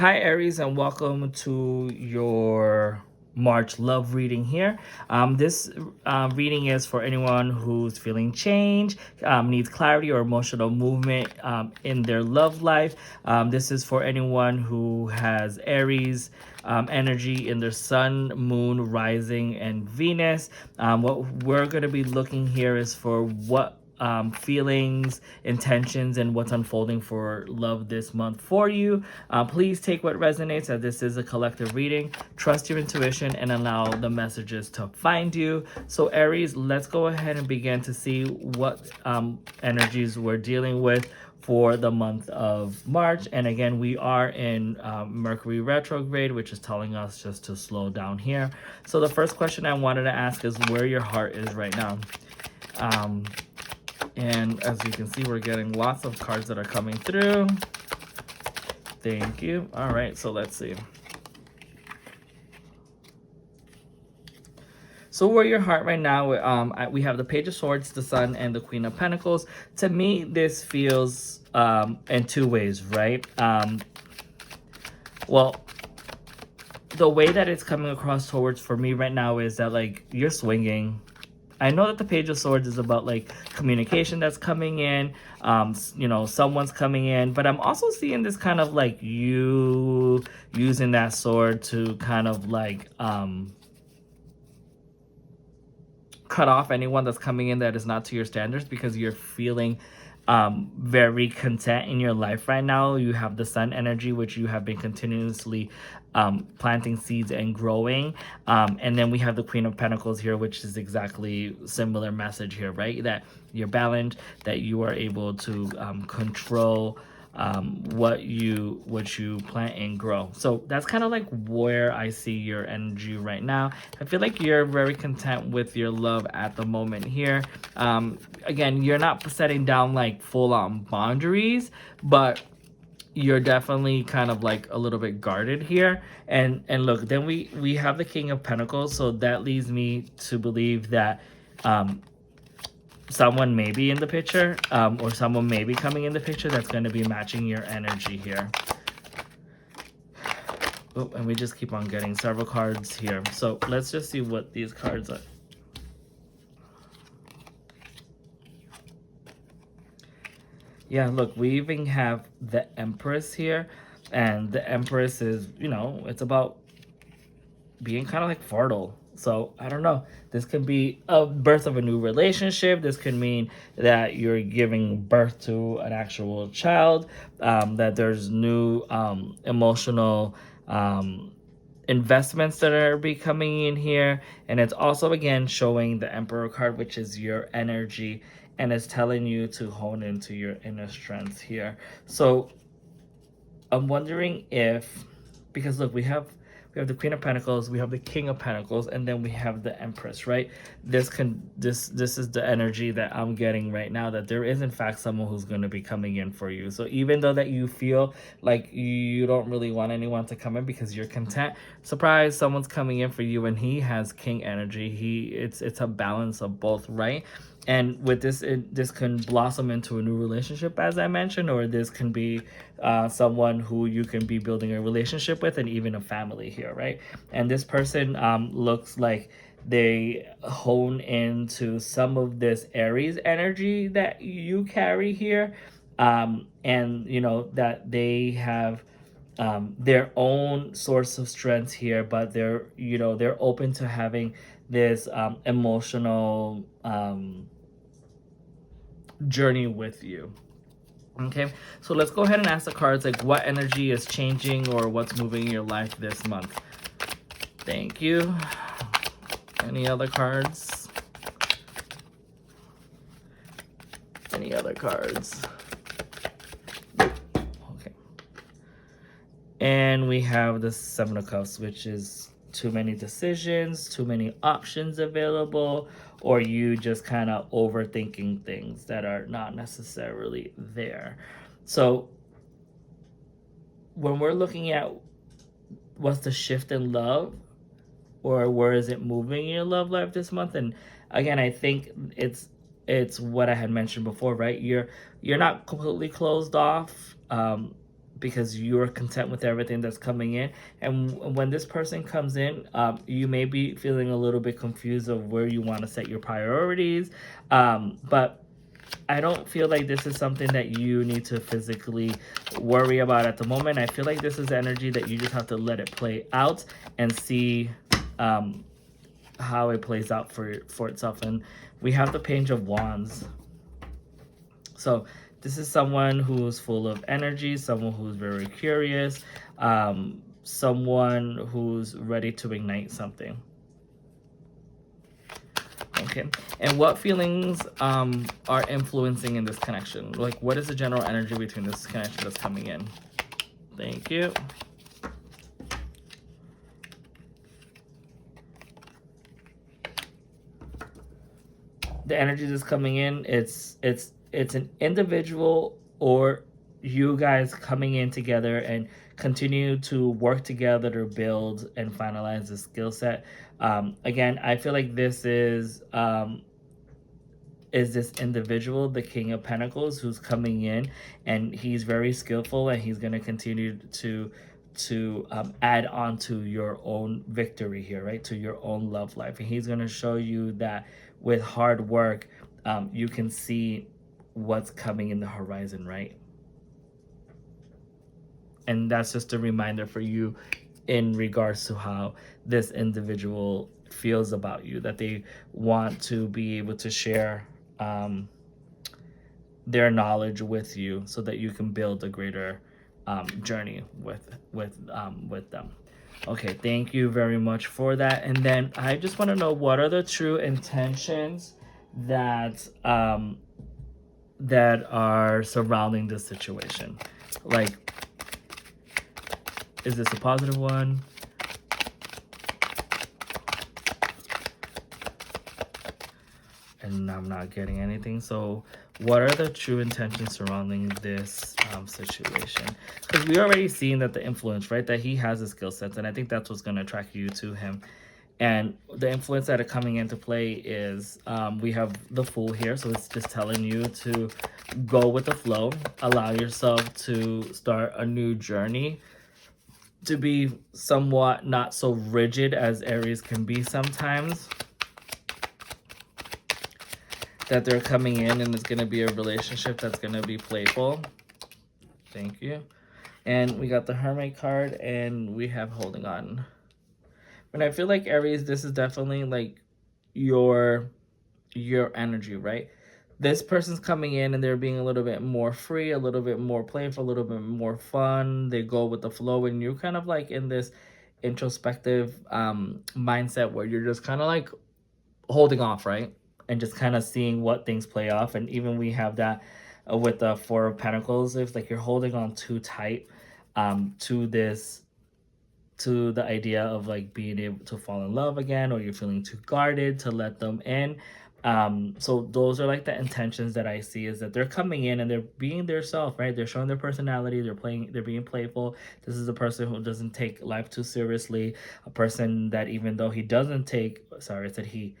Hi, Aries, and welcome to your March love reading here. This reading is for anyone who's feeling change, needs clarity or emotional movement in their love life. This is for anyone who has Aries energy in their sun, moon, rising, and Venus. What we're going to be looking here is for what feelings, intentions, and what's unfolding for love this month for you. Please take what resonates, as this is a collective reading. Trust your intuition and allow the messages to find you. So, Aries, let's go ahead and begin to see what energies we're dealing with for the month of March. And again, we are in Mercury retrograde, which is telling us just to slow down here. So the first question I wanted to ask is where your heart is right now. And as you can see, we're getting lots of cards that are coming through. Thank you. All right, so let's see. So where your heart right now, we have the Page of Swords, the Sun, and the Queen of Pentacles. To me, this feels in two ways, right? Well, the way that it's coming across towards for me right now is that, like, you're swinging. I know that the Page of Swords is about, like, communication that's coming in, someone's coming in, but I'm also seeing this kind of, like, you using that sword to kind of, like, cut off anyone that's coming in that is not to your standards, because you're feeling very content in your life right now. You have the Sun energy, which you have been continuously planting seeds and growing, and then we have the Queen of Pentacles here, which is exactly similar message here, right? That you're balanced, that you are able to control what you plant and grow. So that's kind of like where I see your energy right now. I feel like you're very content with your love at the moment here. Again, you're not setting down like full-on boundaries, but you're definitely kind of like a little bit guarded here. And look, then we have the King of Pentacles, so that leads me to believe that someone may be in the picture, or someone may be coming in the picture that's going to be matching your energy here. Oh, and we just keep on getting several cards here. So let's just see what these cards are. Yeah, look, we even have the Empress here. And the Empress is, it's about being kind of like fertile. So I don't know. This could be a birth of a new relationship. This could mean that you're giving birth to an actual child. That there's new emotional investments that are becoming in here. And it's also again showing the Emperor card, which is your energy, and it's telling you to hone into your inner strength here. So I'm wondering if, because look, we have the Queen of Pentacles, we have the King of Pentacles, and then we have the Empress, right? This is the energy that I'm getting right now, that there is in fact someone who's going to be coming in for you. So even though that you feel like you don't really want anyone to come in because you're content, surprise, someone's coming in for you, and he has King energy. It's a balance of both, right? And with this, this can blossom into a new relationship, as I mentioned, or this can be someone who you can be building a relationship with, and even a family here, right? And this person looks like they hone into some of this Aries energy that you carry here, and that they have their own source of strength here, but they're open to having this emotional journey with you. Okay, so let's go ahead and ask the cards, like, what energy is changing or what's moving in your life this month. Thank you. Any other cards? Any other cards? Okay. And we have the Seven of Cups, which is too many decisions, too many options available, or you just kind of overthinking things that are not necessarily there. So when we're looking at what's the shift in love, or where is it moving in your love life this month, and again, I think it's what I had mentioned before, right? You're not completely closed off, because you're content with everything that's coming in. And when this person comes in, you may be feeling a little bit confused of where you want to set your priorities. But I don't feel like this is something that you need to physically worry about at the moment. I feel like this is energy that you just have to let it play out and see how it plays out for itself. And we have the Page of Wands. So this is someone who's full of energy, someone who's very curious, someone who's ready to ignite something. Okay, and what feelings are influencing in this connection? Like, what is the general energy between this connection that's coming in? Thank you. The energy that's coming in, it's an individual or you guys coming in together and continue to work together to build and finalize the skill set. Again, I feel like this is this individual, the King of Pentacles, who's coming in, and he's very skillful, and he's going to continue to add on to your own victory here, right? To your own love life, and he's going to show you that with hard work, you can see what's coming in the horizon, right? And that's just a reminder for you in regards to how this individual feels about you, that they want to be able to share their knowledge with you so that you can build a greater journey with them. Okay, thank you very much for that. And then I just want to know, what are the true intentions that that are surrounding this situation? Like, is this a positive one? And I'm not getting anything. So what are the true intentions surrounding this situation? Because we already seen that the influence, right, that he has the skill sets, and I think that's what's going to attract you to him. And the influence that are coming into play is we have the Fool here, so it's just telling you to go with the flow, allow yourself to start a new journey, to be somewhat not so rigid as Aries can be sometimes. That they're coming in and it's going to be a relationship that's going to be playful. Thank you. And we got the Hermit card, and we have holding on. And I feel like Aries, this is definitely like your energy, right? This person's coming in and they're being a little bit more free, a little bit more playful, a little bit more fun. They go with the flow, and you're kind of like in this introspective mindset where you're just kind of like holding off, right? And just kind of seeing what things play off. And even we have that with the Four of Pentacles. It's like you're holding on too tight to this, to the idea of like being able to fall in love again, or you're feeling too guarded to let them in. So those are like the intentions that I see, is that they're coming in and they're being their self, right? They're showing their personality, they're being playful. This is a person who doesn't take life too seriously, a person that even though he doesn't take, sorry, I said he,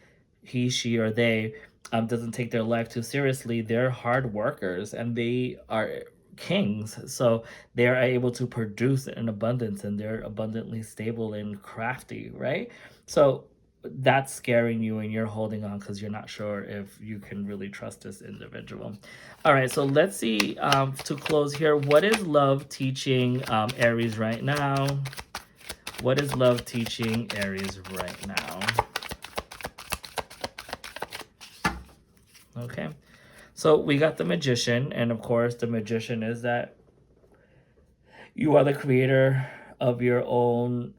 she, or they doesn't take their life too seriously. They're hard workers and they are kings, so they are able to produce in abundance, and they're abundantly stable and crafty, right? So that's scaring you, and you're holding on because you're not sure if you can really trust this individual. All right, so let's see, to close here, what is love teaching Aries right now? What is love teaching Aries right now? Okay, so we got the Magician, and of course the Magician is that you are the creator of your own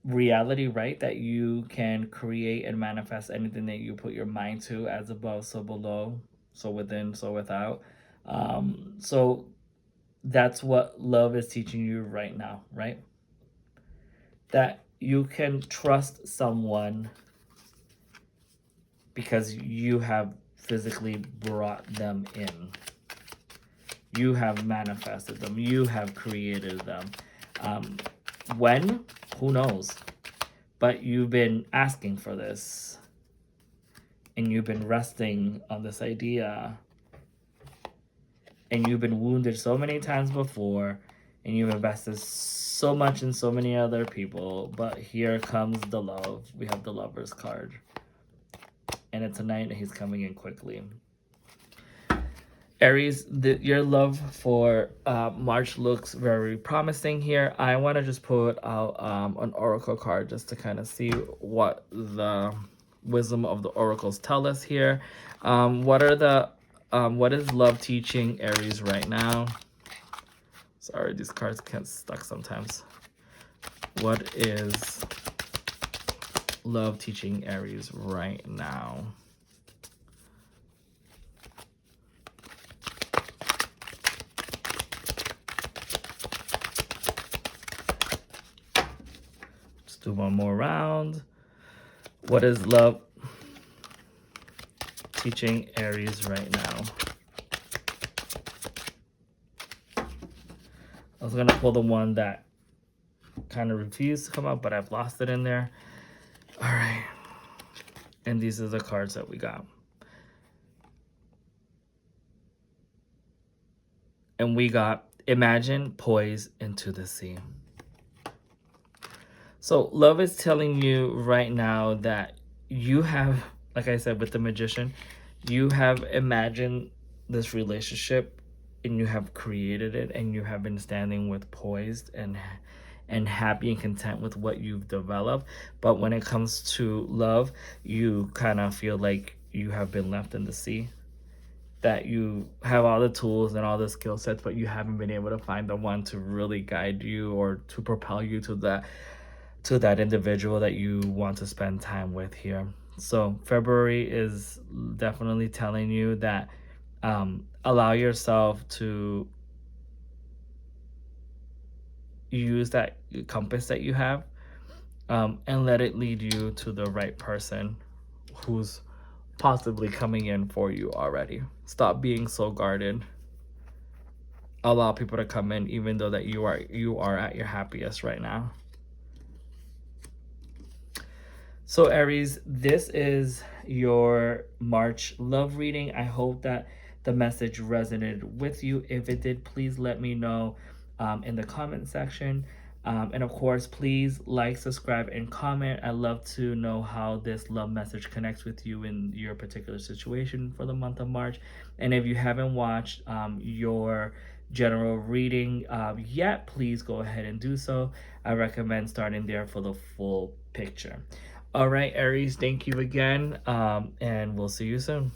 reality, right? That you can create and manifest anything that you put your mind to, as above, so below, so within, so without. So that's what love is teaching you right now, right? That you can trust someone because you have physically brought them in. You have manifested them. You have created them. When? Who knows? But you've been asking for this. And you've been resting on this idea and you've been wounded so many times before, and you've invested so much in so many other people, but here comes the love. We have the Lover's card, and it's a knight, and he's coming in quickly. Aries, your love for March looks very promising here. I want to just put out an oracle card just to kind of see what the wisdom of the oracles tell us here. What is love teaching Aries right now? Sorry, these cards get stuck sometimes. What is love teaching Aries right now? Let's do one more round. What is love teaching Aries right now? I was going to pull the one that kind of refused to come up, but I've lost it in there. All right. And these are the cards that we got. And we got imagine, poise into the sea. So love is telling you right now that you have, like I said with the Magician, you have imagined this relationship and you have created it, and you have been standing with poised and happy and content with what you've developed. But when it comes to love, you kind of feel like you have been left in the sea, that you have all the tools and all the skill sets, but you haven't been able to find the one to really guide you or to propel you to that individual that you want to spend time with here. So February is definitely telling you that allow yourself to use that compass that you have, and let it lead you to the right person who's possibly coming in for you already. Stop being so guarded. Allow people to come in even though that you are at your happiest right now. So Aries, this is your March love reading. I hope that the message resonated with you. If it did, please let me know in the comment section. And of course, please like, subscribe, and comment. I love to know how this love message connects with you in your particular situation for the month of March. And if you haven't watched your general reading yet, please go ahead and do so. I recommend starting there for the full picture. All right, Aries, thank you again, and we'll see you soon.